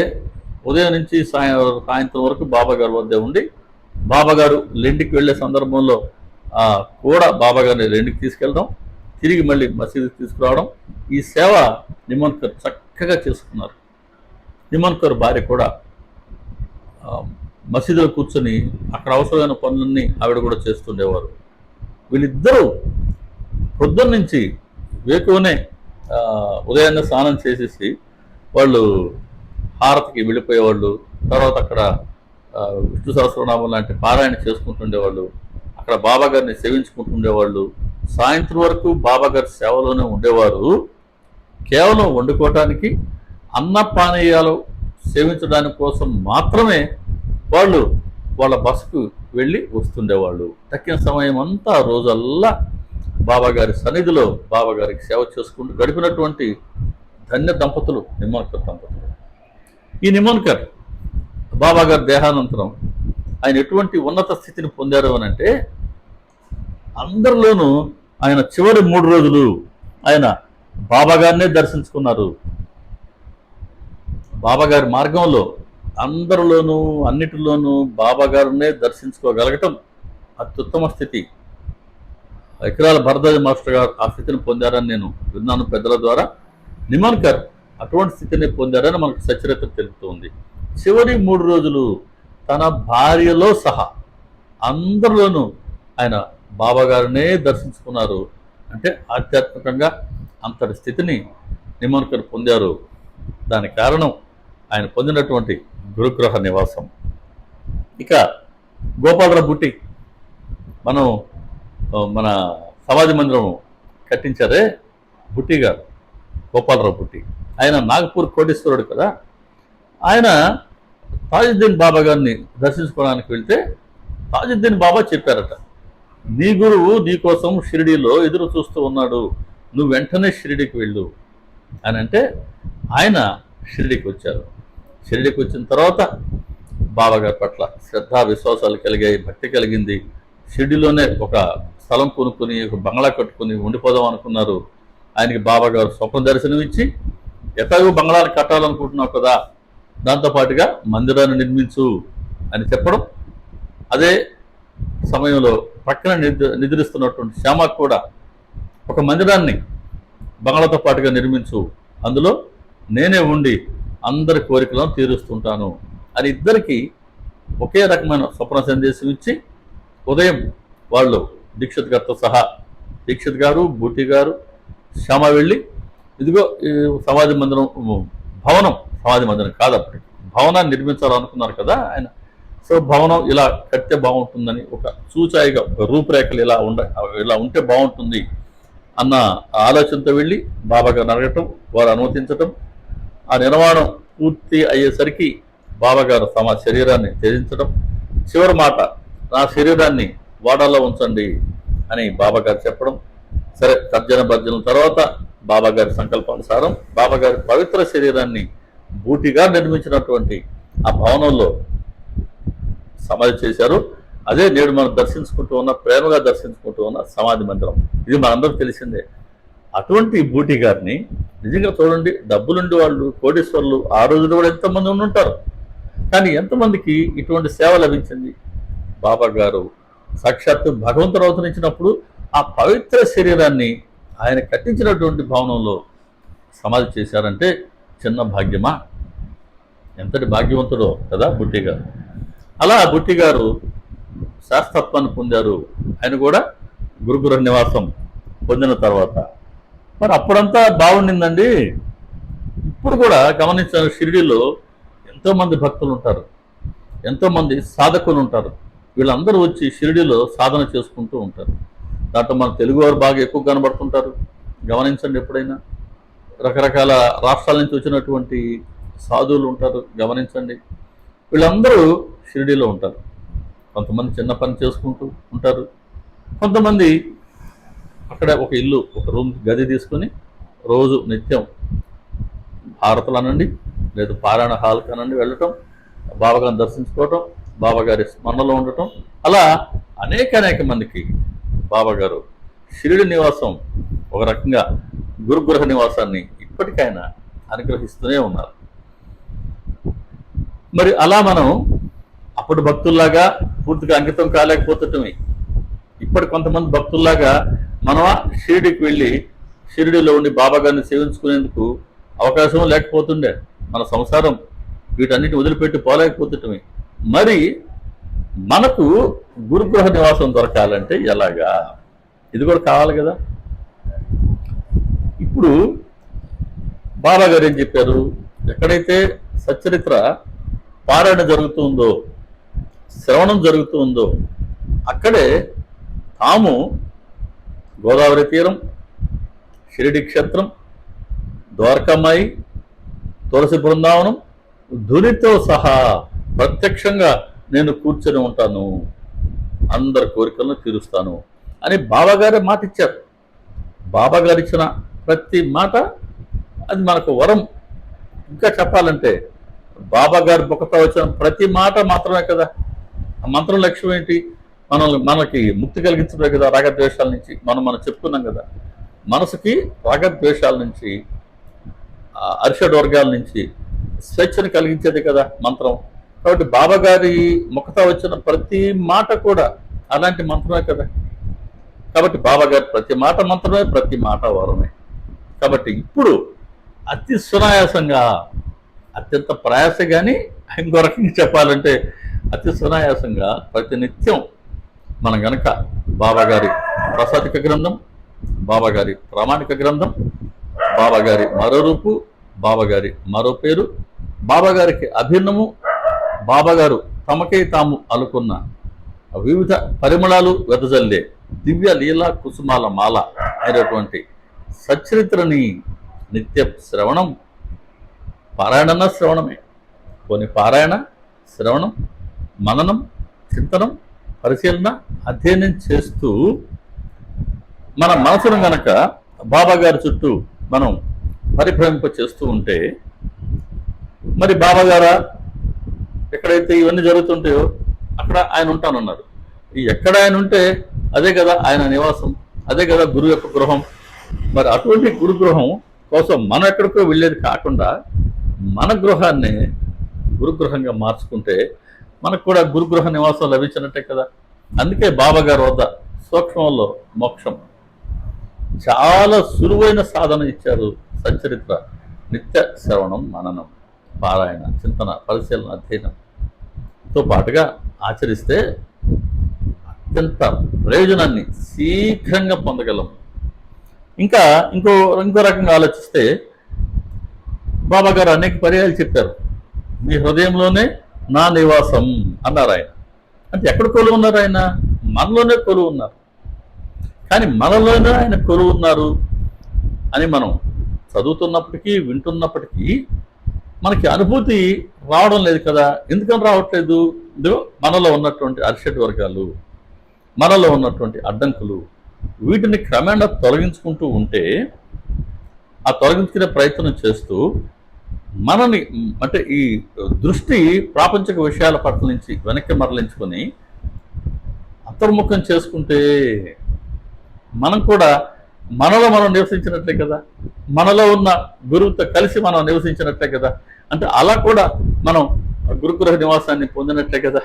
ఉదయం నుంచి సాయంత్రం వరకు బాబా గారు వద్దే ఉండి, బాబా గారు లెండికి వెళ్ళే సందర్భంలో కూడా బాబా గారిని లెండికి తీసుకెళ్ళడం, తిరిగి మళ్ళీ మసీదుకి తీసుకురావడం, ఈ సేవ నిమోన్కర్ చక్కగా చేసుకున్నారు. నిమోన్కర్ భార్య కూడా మసీదులో కూర్చొని అక్కడ అవసరమైన పనులన్నీ ఆవిడ కూడా చేస్తుండేవారు. వీళ్ళిద్దరూ పొద్దున్న నుంచి వేకువనే ఉదయాన్నే స్నానం చేసేసి వాళ్ళు హారతికి వెళ్ళిపోయేవాళ్ళు. తర్వాత అక్కడ విష్ణు సహస్రనామం లాంటి పారాయణ చేసుకుంటుండేవాళ్ళు. అక్కడ బాబా గారిని సేవించుకుంటుండేవాళ్ళు. సాయంత్రం వరకు బాబా గారి సేవలోనే ఉండేవారు. కేవలం వండుకోవటానికి, అన్న పానీయాలు సేవించడానికి కోసం మాత్రమే వాళ్ళు వాళ్ళ బస్సుకు వెళ్ళి వస్తుండేవాళ్ళు. తక్కిన సమయం అంతా రోజల్లా బాబా గారి సన్నిధిలో బాబా గారికి సేవ చేసుకుంటూ గడిపినటువంటి ధన్య దంపతులు నిమోన్కర్ దంపతులు. ఈ నిమోన్కర్ బాబా గారి దేహానంతరం ఆయన ఎటువంటి ఉన్నత స్థితిని పొందారు అని అంటే, అందరిలోనూ ఆయన చివరి 3 రోజులు ఆయన బాబా గారినే దర్శించుకున్నారు. బాబా గారి మార్గంలో అందరిలోనూ అన్నిటిలోనూ బాబా గారినే దర్శించుకోగలగటం అత్యుత్తమ స్థితి. ఎకరాల భరద్వాజ మాస్టర్ గారు ఆ స్థితిని పొందారని నేను విన్నాను పెద్దల ద్వారా. నిమోన్కర్ అటువంటి స్థితిని పొందారని మనకు సచరిత్ర తెలుపుతుంది. చివరి 3 రోజులు తన భార్యలో సహా అందరిలోనూ ఆయన బాబా గారినే దర్శించుకున్నారు. అంటే ఆధ్యాత్మికంగా అంతటి స్థితిని నిమోన్కర్ పొందారు. దానికి కారణం ఆయన పొందినటువంటి గురుగ్రహ నివాసం. ఇక గోపాలరావు బుట్టి, మన సమాజ మందిరం కట్టించారే బుట్టి గారు, గోపాలరావు బుట్టి. ఆయన నాగపూర్ కోటేశ్వరుడు కదా. ఆయన తాజుద్దీన్ బాబా గారిని దర్శించుకోవడానికి వెళ్తే తాజుద్దీన్ బాబా చెప్పారట, నీ గురువు నీ కోసం షిరిడీలో ఎదురు చూస్తూ ఉన్నాడు, నువ్వు వెంటనే షిరిడీకి వెళ్ళు అని అంటే ఆయన షిరిడీకి వచ్చారు. షిరిడీకి వచ్చిన తర్వాత బాబా గారి పట్ల శ్రద్ధా విశ్వాసాలు కలిగాయి, భక్తి కలిగింది. షిరిడీలోనే ఒక స్థలం కొనుక్కొని ఒక బంగ్లా కట్టుకుని ఉండిపోదాం అనుకున్నారు. ఆయనకి బాబా గారు స్వప్న దర్శనం ఇచ్చి, ఎట్లాగో బంగ్లాని కట్టాలనుకుంటున్నావు కదా, దాంతోపాటుగా మందిరాన్ని నిర్మించు అని చెప్పడం. అదే సమయంలో పక్కన నిద్రిస్తున్నటువంటి శ్యామకు కూడా ఒక మందిరాన్ని బంగ్లాతో పాటుగా నిర్మించు, అందులో నేనే ఉండి అందరి కోరికలను తీరుస్తుంటాను అని ఇద్దరికి ఒకే రకమైన స్వప్న సందేశం ఇచ్చి, ఉదయం వాళ్ళు దీక్షిత్ గారితో సహా, దీక్షిత్ గారు, బూటి గారు, శ్యామ వెళ్ళి ఇదిగో ఈ సమాధి మందిరం, భవనం, సమాధి మందిరం కాదు అప్పటికి, భవనాన్ని నిర్మించాలనుకున్నారు కదా ఆయన. సో భవనం ఇలా కడితే బాగుంటుందని ఒక సూచాయిగా, ఒక రూపురేఖలు ఇలా ఉంటే బాగుంటుంది అన్న ఆలోచనతో వెళ్ళి బాబా గారిని అడగటం, వారు అనుమతించటం. ఆ నిర్మాణం పూర్తి అయ్యేసరికి బాబా గారు తమ శరీరాన్ని త్యజించడం. చివరి మాట, నా శరీరాన్ని వాడాలో ఉంచండి అని బాబా గారు చెప్పడం. సరే, తర్జన భర్జన తర్వాత బాబా గారి సంకల్పానుసారం బాబా గారి పవిత్ర శరీరాన్ని బూటిగా నిర్మించినటువంటి ఆ భవనంలో సమాధి చేశారు. అదే నేడు మనం దర్శించుకుంటూ ఉన్న, ప్రేమగా దర్శించుకుంటూ ఉన్న సమాధి మందిరం. ఇది మనందరికీ తెలిసిందే. అటువంటి బూటి గారిని నిజంగా చూడండి, డబ్బులుండి వాళ్ళు, కోటీశ్వర్లు ఆ రోజుల్లో కూడా ఎంతమంది ఉండుంటారు. కానీ ఎంతమందికి ఇటువంటి సేవ లభించింది? బాబా గారు సాక్షాత్తు భగవంతుడు అవతరించినప్పుడు ఆ పవిత్ర శరీరాన్ని ఆయన కట్టించినటువంటి భవనంలో సమాధి చేశారంటే చిన్న భాగ్యమా? ఎంతటి భాగ్యవంతుడో కదా బుట్టి గారు. అలా బుట్టి గారు శాస్త్రత్వాన్ని పొందారు. ఆయన కూడా గురుగుర నివాసం పొందిన తర్వాత మరి అప్పుడంతా బాగుండిందండి. ఇప్పుడు కూడా గమనించిన, షిరిడీలో ఎంతోమంది భక్తులు ఉంటారు, ఎంతోమంది సాధకులు ఉంటారు. వీళ్ళందరూ వచ్చి షిరిడీలో సాధన చేసుకుంటూ ఉంటారు. దాంట్లో మన తెలుగువారు బాగా ఎక్కువ కనబడుతుంటారు. గమనించండి, ఎప్పుడైనా రకరకాల రాష్ట్రాల నుంచి వచ్చినటువంటి సాధువులు ఉంటారు. గమనించండి, వీళ్ళందరూ షిరిడీలో ఉంటారు. కొంతమంది చిన్న పని చేసుకుంటూ ఉంటారు, కొంతమంది అక్కడ ఒక ఇల్లు, ఒక రూమ్, గది తీసుకుని రోజు నిత్యం హారతులు అనండి, లేదు పారాయణ హాల్ కానండి వెళ్ళటం, బాబాగారిని దర్శించుకోవటం, బాబాగారి స్మరణలో ఉండటం. అలా అనేక మందికి బాబాగారు షిరిడి నివాసం, ఒక రకంగా గురుగృహ నివాసాన్ని ఇప్పటికైనా అనుగ్రహిస్తూనే ఉన్నారు. మరి అలా మనం అప్పుడు భక్తుల్లాగా పూర్తిగా అంకితం కాలేకపోతుంటమే. ఇప్పటి కొంతమంది భక్తుల్లాగా మనం షిరిడికి వెళ్ళి షిరిడిలో ఉండి బాబాగారిని సేవించుకునేందుకు అవకాశం లేకపోతుండే. మన సంసారం వీటన్నిటిని వదిలిపెట్టి పోలేకపోతుంటమే. మరి మనకు గురుగృహ నివాసం దొరకాలంటే ఎలాగా? ఇది కూడా కావాలి కదా. ఇప్పుడు బాబా గారు ఏం చెప్పారు? ఎక్కడైతే సచ్చరిత్ర పారాయణ జరుగుతుందో, శ్రవణం జరుగుతుందో, అక్కడే తాము గోదావరి తీరం, షిరిడి క్షేత్రం, ద్వారకామాయి, తులసి బృందావనం, ధునితో సహా ప్రత్యక్షంగా నేను కూర్చొని ఉంటాను, అందరి కోరికలను తీరుస్తాను అని బాబాగారే మాట ఇచ్చారు. బాబాగారు ఇచ్చిన ప్రతి మాట అది మనకు వరం. ఇంకా చెప్పాలంటే బాబాగారి బొక్కతో వచ్చిన ప్రతి మాట మాత్రమే కదా. ఆ మంత్రం లక్ష్యం ఏంటి? మనకి ముక్తి కలిగించడే కదా రాగద్వేషాల నుంచి. మనం చెప్పుకున్నాం కదా, మనసుకి రాగద్వేషాల నుంచి, అరిషడ్ వర్గాల నుంచి స్వేచ్ఛను కలిగించేది కదా మంత్రం. కాబట్టి బాబా గారి ముఖత వచ్చిన ప్రతి మాట కూడా అలాంటి మంత్రమే కదా. కాబట్టి బాబా గారి ప్రతి మాట మంత్రమే, ప్రతి మాట వరమే. కాబట్టి ఇప్పుడు అతి సునాయాసంగా, అత్యంత ప్రయాస, కానీ ఇంకో రకంగా చెప్పాలంటే అతి సునాయాసంగా ప్రతినిత్యం మనం గనక బాబాగారి ప్రసాదిక గ్రంథం, బాబాగారి ప్రామాణిక గ్రంథం, బాబాగారి మరో రూపు, బాబాగారి మరో పేరు, బాబాగారికి అభిన్నము, బాబాగారు తమకై తాము అనుకున్న వివిధ పరిమళాలు వెదజల్లే దివ్య లీలా కుసుమాల మాల అయినటువంటి సచ్చరిత్రని నిత్య శ్రవణం, పారాయణ శ్రవణమే, కొన్ని పారాయణ, శ్రవణం, మననం, చింతనం, పరిశీలన, అధ్యయనం చేస్తూ మన మనసును గనక బాబాగారి చుట్టూ మనం పరిభ్రమింప చేస్తూ ఉంటే, మరి బాబాగారా ఎక్కడైతే ఇవన్నీ జరుగుతుంటాయో అక్కడ ఆయన ఉంటానన్నారు. ఎక్కడ ఆయన ఉంటే అదే కదా ఆయన నివాసం, అదే కదా గురువు యొక్క గృహం. మరి అటువంటి గురుగృహం కోసం మనం ఎక్కడికో వెళ్ళేది కాకుండా మన గృహాన్ని గురుగృహంగా మార్చుకుంటే మనకు కూడా గురుగృహ నివాసం లభించినట్టే కదా. అందుకే బాబాగారి వద్ద సూక్ష్మంలో మోక్షం, చాలా సులువైన సాధన ఇచ్చారు. సచ్చరిత్ర, నిత్య శ్రవణం, మననం, పారాయణ, చింతన, పరిశీలన, అధ్యయనంతో పాటుగా ఆచరిస్తే అత్యంత ప్రయోజనాన్ని శీఘ్రంగా పొందగలం. ఇంకా ఇంకో ఇంకో రకంగా ఆలోచిస్తే బాబా గారు అనేక పర్యాయాలు చెప్పారు, మీ హృదయంలోనే నా నివాసం అన్నారు ఆయన. అంటే ఎక్కడ కొలువు ఉన్నారు ఆయన? మనలోనే కొలువు ఉన్నారు. కానీ మనలోనే ఆయన కొలువు ఉన్నారు అని మనం చదువుతున్నప్పటికీ వింటున్నప్పటికీ మనకి అనుభూతి రావడం లేదు కదా. ఎందుకని రావట్లేదు? ఇదిగో మనలో ఉన్నటువంటి అరిషడ్ వర్గాలు, మనలో ఉన్నటువంటి అడ్డంకులు, వీటిని క్రమేణా తొలగించుకుంటూ ఉంటే, ఆ తొలగించుకునే ప్రయత్నం చేస్తూ మనని అంటే ఈ దృష్టి ప్రాపంచిక విషయాల పట్ల నుంచి వెనక్కి మరలించుకొని అంతర్ముఖం చేసుకుంటే మనం కూడా మనలో మనం నివసించినట్లే కదా, మనలో ఉన్న గురువుతో కలిసి మనం నివసించినట్లే కదా. అంటే అలా కూడా మనం గురుగృహ నివాసాన్ని పొందినట్లే కదా.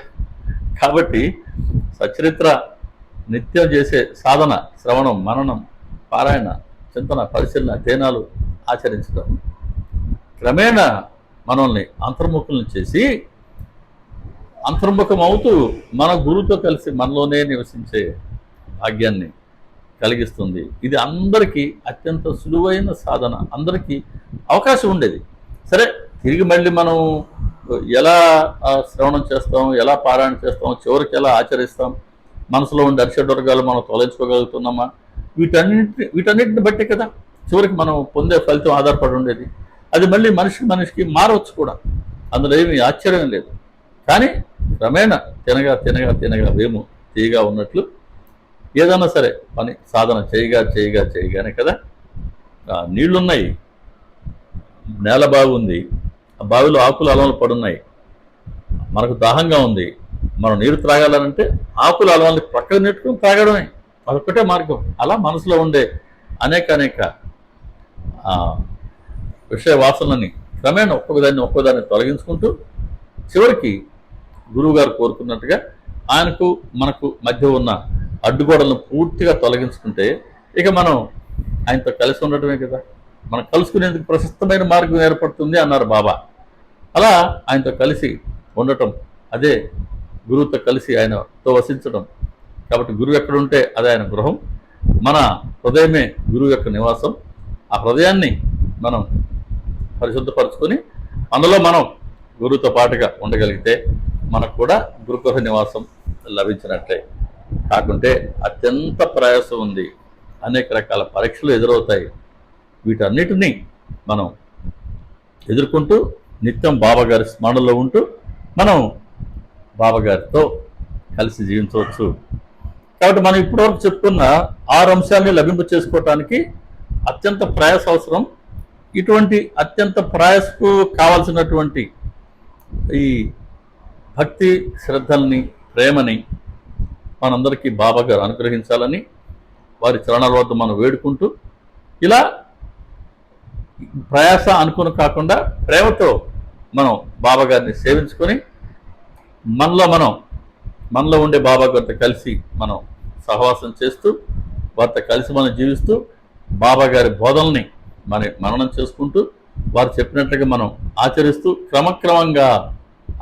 కాబట్టి సచరిత్ర నిత్యం చేసే సాధన, శ్రవణం, మననం, పారాయణ, చింతన, పరిశీలన, ధ్యానాలు ఆచరించడం క్రమేణా మనల్ని అంతర్ముఖులను చేసి అంతర్ముఖం అవుతూ మన గురువుతో కలిసి మనలోనే నివసించే భాగ్యాన్ని కలిగిస్తుంది. ఇది అందరికీ అత్యంత సులువైన సాధన, అందరికీ అవకాశం ఉండేది. సరే, తిరిగి మళ్ళీ మనం ఎలా శ్రవణం చేస్తాం, ఎలా పారాయణ చేస్తాం, చివరికి ఎలా ఆచరిస్తాం, మనసులో ఉండే అరిషడ్ వర్గాలు మనం తొలగించుకోగలుగుతున్నామా, వీటన్నిటిని బట్టే కదా చివరికి మనం పొందే ఫలితం ఆధారపడి ఉండేది. అది మళ్ళీ మనిషికి మారవచ్చు కూడా, అందులో ఏమీ ఆశ్చర్యం లేదు. కానీ క్రమేణా తినగా తినగా తినగా వేము తీయగా ఉన్నట్లు ఏదన్నా సరే పని సాధన చేయగానే కదా, నీళ్లున్నాయి, నేల బాగుంది, ఆ బావిలో ఆకులు అలవలు పడున్నాయి, మనకు దాహంగా ఉంది, మనం నీరు త్రాగాలంటే ఆకులు అలవాలని ప్రక్కన నెట్టుకుని త్రాగడమే, అదొక్కటే మార్గం. అలా మనసులో ఉండే అనేక విషయ వాసనలని క్రమేణా ఒక్కొక్కదాన్ని తొలగించుకుంటూ చివరికి గురువుగారు కోరుకున్నట్టుగా ఆయనకు మనకు మధ్య ఉన్న అడ్డుగోడలను పూర్తిగా తొలగించుకుంటే ఇక మనం ఆయనతో కలిసి ఉండటమే కదా. మనం కలుసుకునేందుకు ప్రశస్తమైన మార్గం ఏర్పడుతుంది అన్నారు బాబా. అలా ఆయనతో కలిసి ఉండటం, అదే గురువుతో కలిసి ఆయనతో వసించడం. కాబట్టి గురువు ఎక్కడుంటే అదే ఆయన గృహం, మన హృదయమే గురువు యొక్క నివాసం. ఆ హృదయాన్ని మనం పరిశుద్ధపరచుకొని అందులో మనం గురువుతో పాటుగా ఉండగలిగితే మనకు కూడా గురుగృహ నివాసం లభించినట్లే. కాకుంటే అత్యంత ప్రయాసం ఉంది, అనేక రకాల పరీక్షలు ఎదురవుతాయి. వీటన్నిటినీ మనం ఎదుర్కొంటూ నిత్యం బాబాగారి స్మరణలో ఉంటూ మనం బాబాగారితో కలిసి జీవించవచ్చు. కాబట్టి మనం ఇప్పటివరకు చెప్పుకున్న 6 అంశాలని లభింప చేసుకోవటానికి అత్యంత ప్రయాస అవసరం. ఇటువంటి అత్యంత ప్రయాసకు కావాల్సినటువంటి ఈ భక్తి శ్రద్ధల్ని, ప్రేమని మనందరికీ బాబా గారు అనుగ్రహించాలని వారి చరణాల వద్ద మనం వేడుకుంటూ, ఇలా ప్రయాస అనుకుని కాకుండా ప్రేమతో మనం బాబా గారిని సేవించుకొని మనలో ఉండే బాబా గారితో కలిసి మనం సహవాసం చేస్తూ వారితో కలిసి మనం జీవిస్తూ బాబా గారి బోధనల్ని మననం చేసుకుంటూ వారు చెప్పినట్లుగా మనం ఆచరిస్తూ క్రమక్రమంగా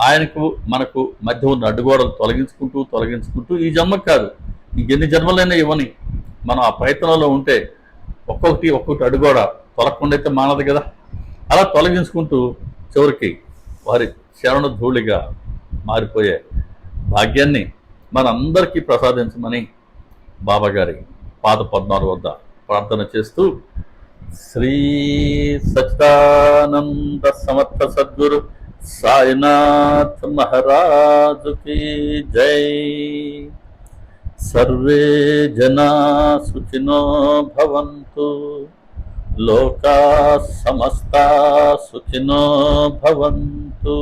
ఆయనకు మనకు మధ్య ఉన్న అడ్డుగోడలు తొలగించుకుంటూ ఈ జన్మకు కాదు, ఇంకెన్ని జన్మలైనా ఇవ్వని మనం ఆ ప్రయత్నంలో ఉంటే ఒక్కొక్కటి అడ్డుగోడ తొలగకుండా అయితే మానదు కదా. అలా తొలగించుకుంటూ చివరికి వారి శరణ ధూళిగా మారిపోయే భాగ్యాన్ని మనందరికీ ప్రసాదించమని బాబాగారి పాద పద్మాల వద్ద ప్రార్థన చేస్తూ శ్రీ సచ్చిదానంద సమర్థ సద్గురు సాయినాథ్ మహారాజుకి జై. సర్వే జనా సుఖినో భవంతు, లోకా సమస్తా సుఖినో భవంతు,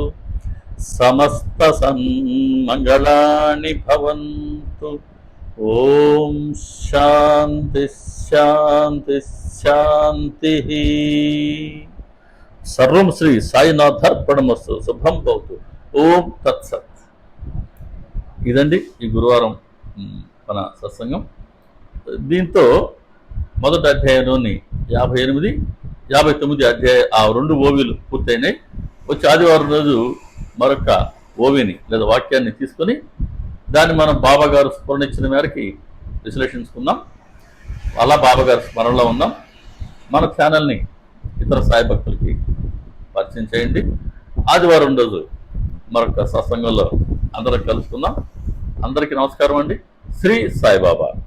సమస్త సన్మంగళాని భవంతు. ఓం శాంతి శాంతి శాంతి. సర్వం శ్రీ సాయినాథార్పణమస్తు. శుభం భవతు. ఓం తత్సత్. ఇదండి ఈ గురువారం మన సత్సంగం. దీంతో మొదటి అధ్యాయంలోని 58, 59 అధ్యాయ ఆ 2 ఓవిలు పూర్తయినాయి. వచ్చి ఆదివారం రోజు మరొక ఓవిని లేదా వాక్యాన్ని తీసుకొని దాన్ని మనం బాబా గారు స్ఫురణ ఇచ్చిన మేరకి విశ్లేషించుకుందాం. అలా బాబా గారి స్మరణలో ఉందాం. మన ఛానల్ని ఇతర సాయి భక్తులకి పరిచయం చేయండి. ఆదివారం రోజు మరొక సత్సంగంలో అందరం కలుసుకుందాం. అందరికీ నమస్కారం అండి. శ్రీ సాయిబాబా.